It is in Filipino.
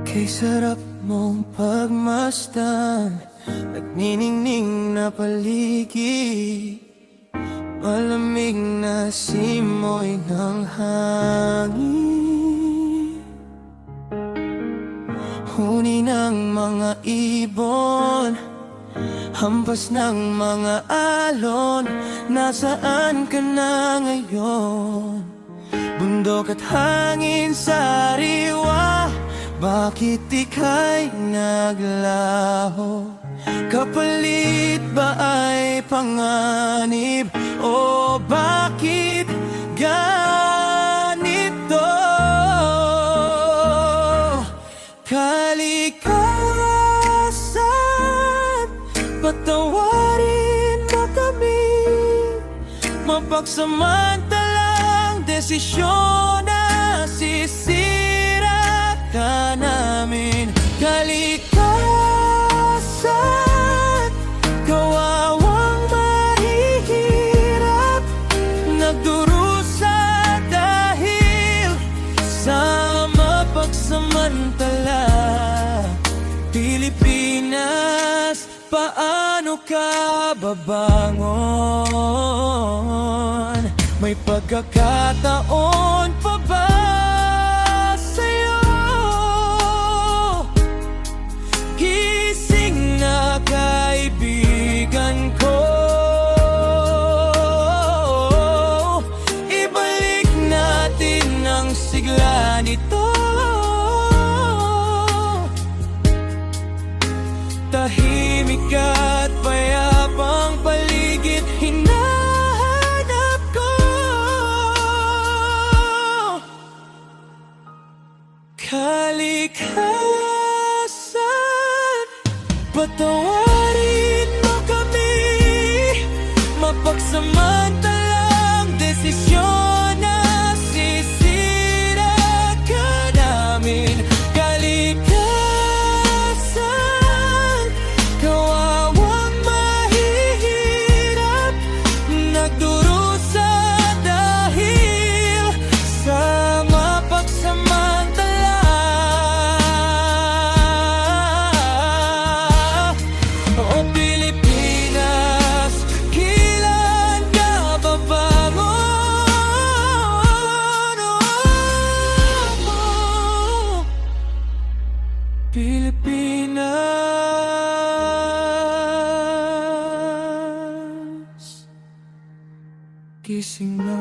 Kay sarap mong pagmasdan, nagniningning na paligid, malamig na simoy ng hangin, huni ng mga ibon, hampas ng mga alon. Nasaan ka na ngayon? Bundok at hangin sariwa, bakit ika'y naglaho? Kapalit ba ay panganib? O bakit ganito? Kalikasan, patawarin mo kami. Mapagsamantalang desisyon na sisira ka namin. Kalikasan, kawawang mahihirap, nagdurusa dahil sa mapagsamantala. Pilipinas, paano ka babangon? May pagkakataon pa ba sa'yo? Gising na kaibigan ko, ibalik natin ang sigla nito. Tahimik at payapang paligid hinahanap ko. Kalikasan, patawarin mo kami. Mapagsamantalang desisyon na sisira ka namin. Kalikasan, kawawang mahihirap, nagdurusa dahil sa mapagsamantala. O Pilipinas, kailan ka babangon? Pilipinas, gising na.